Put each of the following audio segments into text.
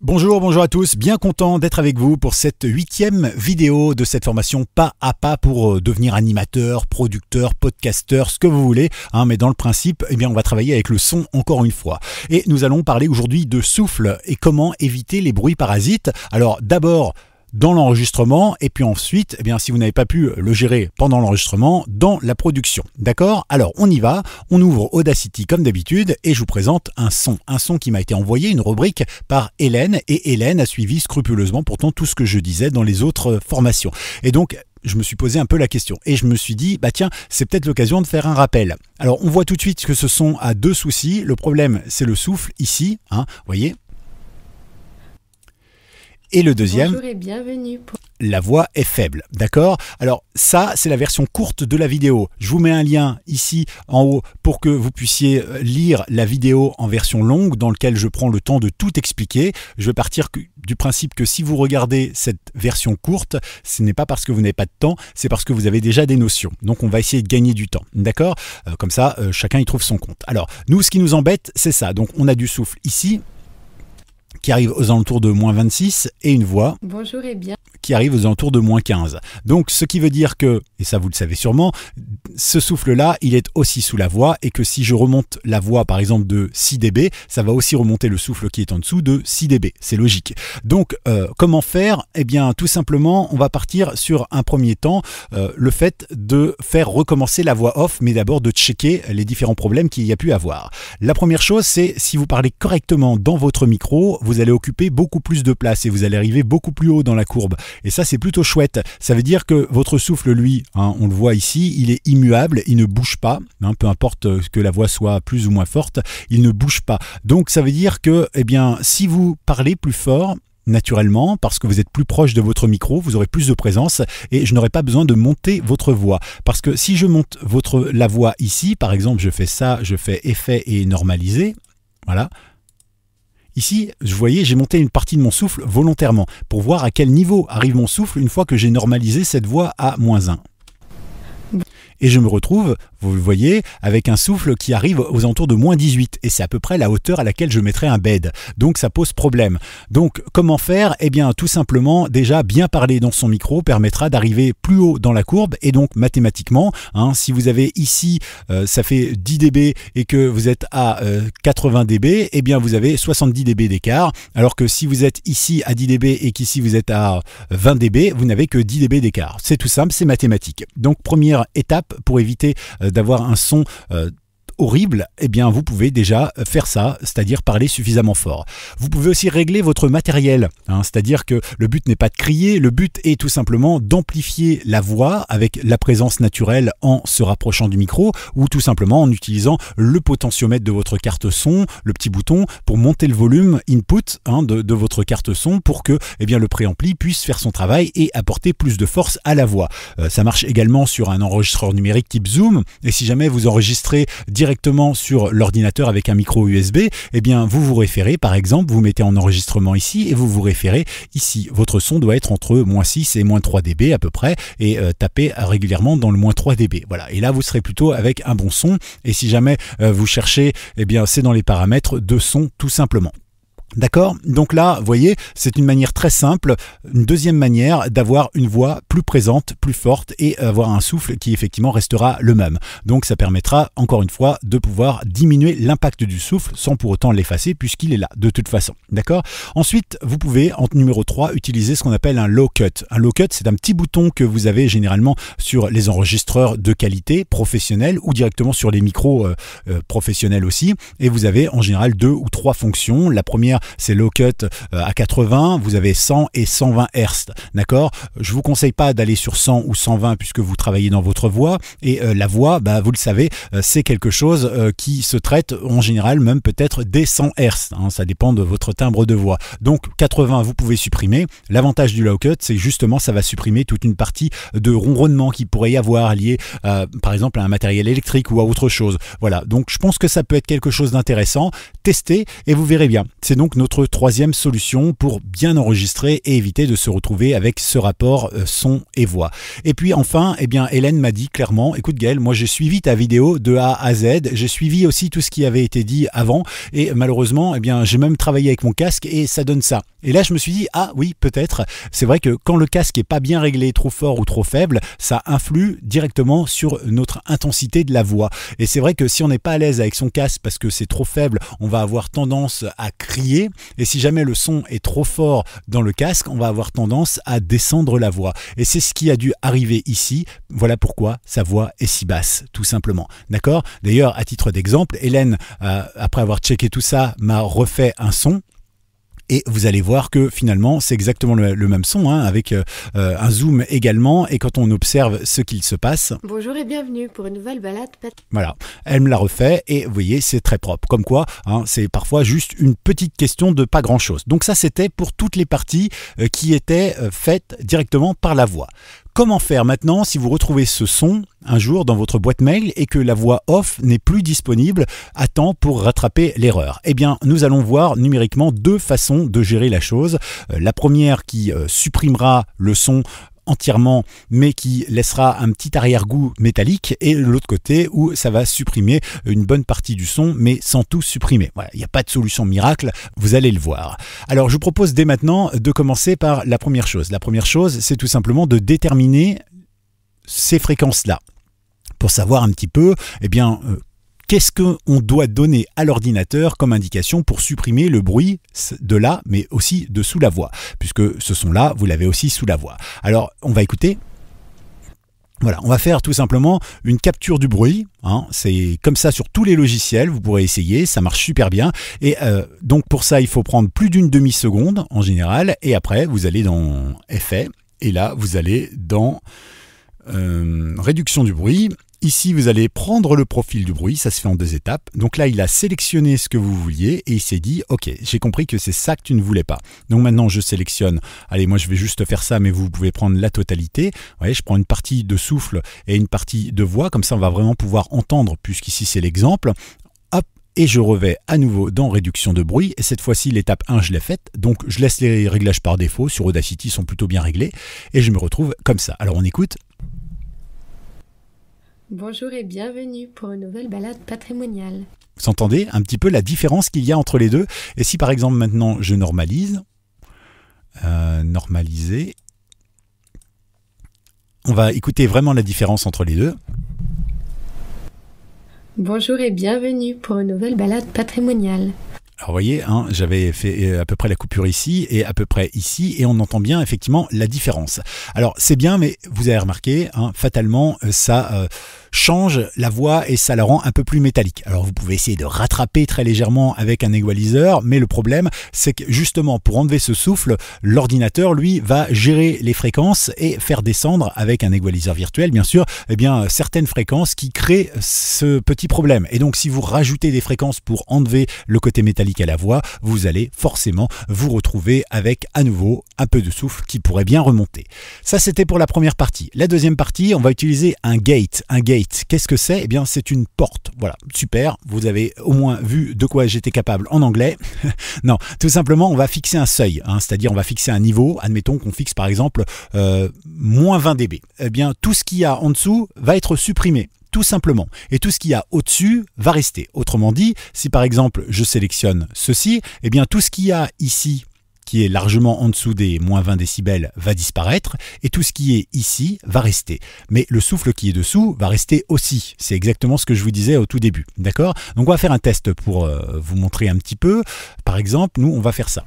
Bonjour à tous, bien content d'être avec vous pour cette 8e vidéo de cette formation pas à pas pour devenir animateur, producteur, podcasteur, ce que vous voulez, mais dans le principe, on va travailler avec le son encore une fois. Et nous allons parler aujourd'hui de souffle et comment éviter les bruits parasites. Alors d'abord, dans l'enregistrement et puis ensuite, si vous n'avez pas pu le gérer pendant l'enregistrement, dans la production. D'accord? Alors on y va, on ouvre Audacity comme d'habitude et je vous présente un son qui m'a été envoyé, une rubrique par Hélène, et Hélène a suivi scrupuleusement pourtant tout ce que je disais dans les autres formations. Et donc je me suis posé un peu la question et je me suis dit, tiens, c'est peut-être l'occasion de faire un rappel. Alors on voit tout de suite que ce son a deux soucis. Le problème, c'est le souffle ici, vous voyez. Et le deuxième, bonjour et bienvenue pour... la voix est faible, d'accord? Alors ça, c'est la version courte de la vidéo. Je vous mets un lien ici en haut pour que vous puissiez lire la vidéo en version longue dans laquelle je prends le temps de tout expliquer. Je vais partir du principe que si vous regardez cette version courte, ce n'est pas parce que vous n'avez pas de temps, c'est parce que vous avez déjà des notions. Donc on va essayer de gagner du temps, d'accord? Comme ça, chacun y trouve son compte. Alors nous, ce qui nous embête, c'est ça. Donc on a du souffle ici, qui arrive aux alentours de moins 26 et une voix bonjour et bien qui arrive aux alentours de moins 15. Donc ce qui veut dire que, et ça vous le savez sûrement, ce souffle-là, il est aussi sous la voix et que si je remonte la voix par exemple de 6 dB, ça va aussi remonter le souffle qui est en dessous de 6 dB. C'est logique. Donc comment faire? Tout simplement, on va partir sur un premier temps, le fait de faire recommencer la voix off, mais d'abord de checker les différents problèmes qu'il y a pu avoir. La première chose, c'est si vous parlez correctement dans votre micro, vous allez occuper beaucoup plus de place et vous allez arriver beaucoup plus haut dans la courbe. Et ça, c'est plutôt chouette. Ça veut dire que votre souffle, lui, on le voit ici, il est immuable, il ne bouge pas, peu importe que la voix soit plus ou moins forte, il ne bouge pas. Donc ça veut dire que, si vous parlez plus fort, naturellement, parce que vous êtes plus proche de votre micro, vous aurez plus de présence et je n'aurai pas besoin de monter votre voix. Parce que si je monte la voix ici, par exemple, je fais ça, je fais effet et normaliser, voilà. Ici, vous voyez, j'ai monté une partie de mon souffle volontairement pour voir à quel niveau arrive mon souffle une fois que j'ai normalisé cette voix à moins 1. Et je me retrouve, vous le voyez, avec un souffle qui arrive aux alentours de moins 18. Et c'est à peu près la hauteur à laquelle je mettrai un bed. Donc ça pose problème. Donc comment faire? Tout simplement, déjà bien parler dans son micro permettra d'arriver plus haut dans la courbe. Et donc mathématiquement, si vous avez ici, ça fait 10 dB et que vous êtes à 80 dB, vous avez 70 dB d'écart. Alors que si vous êtes ici à 10 dB et qu'ici vous êtes à 20 dB, vous n'avez que 10 dB d'écart. C'est tout simple, c'est mathématique. Donc première étape, pour éviter d'avoir un son horrible, vous pouvez déjà faire ça, c'est-à-dire parler suffisamment fort. Vous pouvez aussi régler votre matériel, c'est-à-dire que le but n'est pas de crier, le but est tout simplement d'amplifier la voix avec la présence naturelle en se rapprochant du micro ou tout simplement en utilisant le potentiomètre de votre carte son, le petit bouton pour monter le volume input de votre carte son pour que le préampli puisse faire son travail et apporter plus de force à la voix. Ça marche également sur un enregistreur numérique type Zoom et si jamais vous enregistrez directement sur l'ordinateur avec un micro USB, vous vous référez, par exemple, vous mettez en enregistrement ici et vous vous référez ici. Votre son doit être entre moins 6 et moins 3 dB à peu près et tapez régulièrement dans le moins 3 dB. Voilà. Et là, vous serez plutôt avec un bon son. Et si jamais vous cherchez, c'est dans les paramètres de son tout simplement. D'accord? Donc là, vous voyez, c'est une manière très simple, une deuxième manière d'avoir une voix plus présente, plus forte et avoir un souffle qui effectivement restera le même. Donc ça permettra encore une fois de pouvoir diminuer l'impact du souffle sans pour autant l'effacer puisqu'il est là de toute façon. D'accord? Ensuite, vous pouvez en numéro 3 utiliser ce qu'on appelle un low cut. Un low cut, c'est un petit bouton que vous avez généralement sur les enregistreurs de qualité professionnels ou directement sur les micros professionnels aussi. Et vous avez en général 2 ou 3 fonctions. La première, c'est low cut à 80, vous avez 100 et 120 Hz, d'accord? Je vous conseille pas d'aller sur 100 ou 120 puisque vous travaillez dans votre voix et la voix, vous le savez, c'est quelque chose qui se traite en général même peut-être dès 100 Hz, ça dépend de votre timbre de voix. Donc 80 vous pouvez supprimer. L'avantage du low cut, c'est justement ça va supprimer toute une partie de ronronnement qui pourrait y avoir lié par exemple à un matériel électrique ou à autre chose. Voilà, donc je pense que ça peut être quelque chose d'intéressant. Testez et vous verrez bien. C'est donc notre troisième solution pour bien enregistrer et éviter de se retrouver avec ce rapport son et voix. Et puis enfin, Hélène m'a dit clairement, écoute Gaël, moi j'ai suivi ta vidéo de A à Z, j'ai suivi aussi tout ce qui avait été dit avant et malheureusement, j'ai même travaillé avec mon casque et ça donne ça. Et là, je me suis dit, ah oui, peut-être. C'est vrai que quand le casque est pas bien réglé, trop fort ou trop faible, ça influe directement sur notre intensité de la voix. Et c'est vrai que si on n'est pas à l'aise avec son casque parce que c'est trop faible, on va avoir tendance à crier. Et si jamais le son est trop fort dans le casque, on va avoir tendance à descendre la voix. Et c'est ce qui a dû arriver ici. Voilà pourquoi sa voix est si basse, tout simplement. D'accord? D'ailleurs, à titre d'exemple, Hélène, après avoir checké tout ça, m'a refait un son. Et vous allez voir que finalement c'est exactement le même son, hein, avec un zoom également, et quand on observe ce qu'il se passe. Bonjour et bienvenue pour une nouvelle balade. Voilà, elle me l'a refait et vous voyez c'est très propre. Comme quoi, hein, c'est parfois juste une petite question de pas grand chose. Donc ça c'était pour toutes les parties qui étaient faites directement par la voix. Comment faire maintenant si vous retrouvez ce son un jour dans votre boîte mail et que la voix off n'est plus disponible à temps pour rattraper l'erreur? Eh bien, nous allons voir numériquement deux façons de gérer la chose. La première qui supprimera le son entièrement mais qui laissera un petit arrière-goût métallique, et l'autre côté où ça va supprimer une bonne partie du son mais sans tout supprimer. Voilà, il n'y a pas de solution miracle, vous allez le voir. Alors je vous propose dès maintenant de commencer par la première chose. La première chose, c'est tout simplement de déterminer ces fréquences-là pour savoir un petit peu, eh bien, qu'est-ce qu'on doit donner à l'ordinateur comme indication pour supprimer le bruit de là, mais aussi de sous la voix, puisque ce son-là, vous l'avez aussi sous la voix. Alors, on va écouter. Voilà, on va faire tout simplement une capture du bruit, hein. C'est comme ça sur tous les logiciels, vous pourrez essayer, ça marche super bien. Et donc pour ça, il faut prendre plus d'une demi-seconde en général, et après, vous allez dans Effets, et là, vous allez dans Réduction du bruit. Ici, vous allez prendre le profil du bruit, ça se fait en 2 étapes. Donc là, il a sélectionné ce que vous vouliez et il s'est dit, ok, j'ai compris que c'est ça que tu ne voulais pas. Donc maintenant, je sélectionne, allez, moi je vais juste faire ça, mais vous pouvez prendre la totalité. Vous voyez, je prends une partie de souffle et une partie de voix, comme ça on va vraiment pouvoir entendre, puisqu'ici c'est l'exemple. Hop, et je revais à nouveau dans réduction de bruit, et cette fois-ci l'étape 1 je l'ai faite, donc je laisse les réglages par défaut, sur Audacity ils sont plutôt bien réglés, et je me retrouve comme ça. Alors on écoute. Bonjour et bienvenue pour une nouvelle balade patrimoniale. Vous entendez un petit peu la différence qu'il y a entre les deux? Et si par exemple maintenant je normalise, normaliser, on va écouter vraiment la différence entre les deux. Bonjour et bienvenue pour une nouvelle balade patrimoniale. Alors vous voyez, hein, j'avais fait à peu près la coupure ici et à peu près ici, et on entend bien effectivement la différence. Alors c'est bien, mais vous avez remarqué, hein, fatalement ça change la voix et ça la rend un peu plus métallique. Alors vous pouvez essayer de rattraper très légèrement avec un égaliseur, mais le problème c'est que justement pour enlever ce souffle, l'ordinateur lui va gérer les fréquences et faire descendre avec un égaliseur virtuel bien sûr, eh bien certaines fréquences qui créent ce petit problème. Et donc si vous rajoutez des fréquences pour enlever le côté métallique à la voix, vous allez forcément vous retrouver avec à nouveau un peu de souffle qui pourrait bien remonter. Ça c'était pour la première partie. La deuxième partie, on va utiliser un gate. Un gate, qu'est-ce que c'est? Eh bien c'est une porte. Voilà, super, vous avez au moins vu de quoi j'étais capable en anglais. Non, tout simplement on va fixer un seuil, hein, c'est-à-dire on va fixer un niveau. Admettons qu'on fixe par exemple moins 20 dB. Eh bien tout ce qu'il y a en dessous va être supprimé, tout simplement. Et tout ce qu'il y a au-dessus va rester. Autrement dit, si par exemple je sélectionne ceci, eh bien tout ce qu'il y a ici qui est largement en dessous des moins 20 décibels va disparaître, et tout ce qui est ici va rester. Mais le souffle qui est dessous va rester aussi. C'est exactement ce que je vous disais au tout début. D'accord? Donc on va faire un test pour vous montrer un petit peu. Par exemple, nous on va faire ça.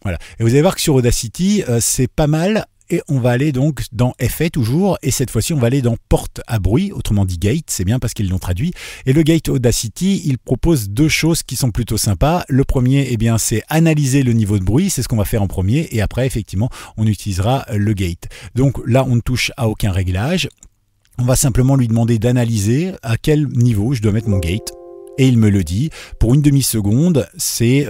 Voilà. Et vous allez voir que sur Audacity, c'est pas mal. Et on va aller donc dans Effets toujours, et cette fois-ci on va aller dans Porte à bruit, autrement dit Gate, c'est bien parce qu'ils l'ont traduit. Et le Gate Audacity, il propose deux choses qui sont plutôt sympas. Le premier, eh bien, c'est analyser le niveau de bruit, c'est ce qu'on va faire en premier, et après effectivement on utilisera le Gate. Donc là on ne touche à aucun réglage, on va simplement lui demander d'analyser à quel niveau je dois mettre mon Gate. Et il me le dit, pour une demi-seconde, c'est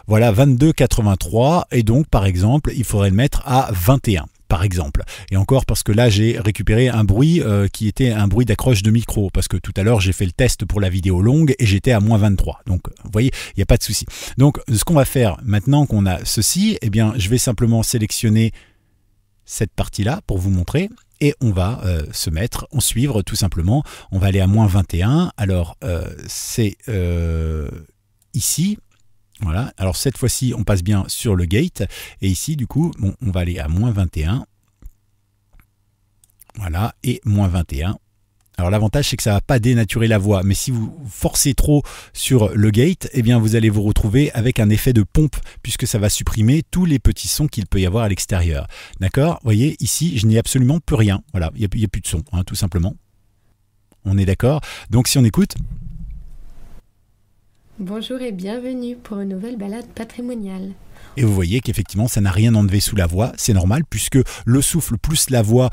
voilà 22,83, et donc par exemple, il faudrait le mettre à 21, par exemple. Et encore parce que là, j'ai récupéré un bruit qui était un bruit d'accroche de micro, parce que tout à l'heure, j'ai fait le test pour la vidéo longue et j'étais à moins 23. Donc, vous voyez, il n'y a pas de souci. Donc, ce qu'on va faire maintenant qu'on a ceci, eh bien, je vais simplement sélectionner cette partie-là pour vous montrer. Et on va se mettre en suivre tout simplement. On va aller à moins 21. Alors c'est ici. Voilà, alors cette fois-ci, on passe bien sur le gate. Et ici, du coup, bon, on va aller à moins 21. Voilà, et moins 21. Alors l'avantage, c'est que ça ne va pas dénaturer la voix, mais si vous forcez trop sur le gate, eh bien vous allez vous retrouver avec un effet de pompe, puisque ça va supprimer tous les petits sons qu'il peut y avoir à l'extérieur. D'accord? Vous voyez, ici, je n'ai absolument plus rien. Voilà, il n'y a plus de son, hein, tout simplement. On est d'accord? Donc si on écoute... Bonjour et bienvenue pour une nouvelle balade patrimoniale. Et vous voyez qu'effectivement, ça n'a rien enlevé sous la voix, c'est normal, puisque le souffle plus la voix...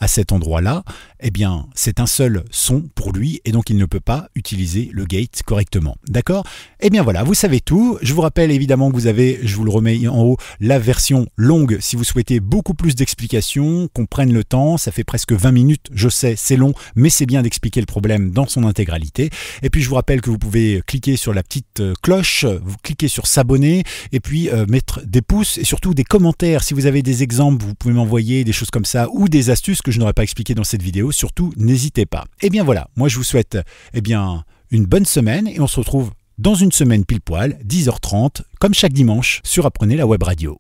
à cet endroit-là, eh bien, c'est un seul son pour lui et donc il ne peut pas utiliser le gate correctement. D'accord? Eh bien voilà, vous savez tout. Je vous rappelle évidemment que vous avez, je vous le remets en haut, la version longue si vous souhaitez beaucoup plus d'explications, qu'on prenne le temps. Ça fait presque 20 minutes, je sais, c'est long, mais c'est bien d'expliquer le problème dans son intégralité. Et puis je vous rappelle que vous pouvez cliquer sur la petite cloche, vous cliquez sur s'abonner et puis mettre des pouces et surtout des commentaires. Si vous avez des exemples, vous pouvez m'envoyer des choses comme ça ou des astuces que je n'aurais pas expliqué dans cette vidéo, surtout n'hésitez pas. Et bien voilà, moi je vous souhaite une bonne semaine et on se retrouve dans une semaine pile poil, 10h30, comme chaque dimanche, sur Apprenez la Web Radio.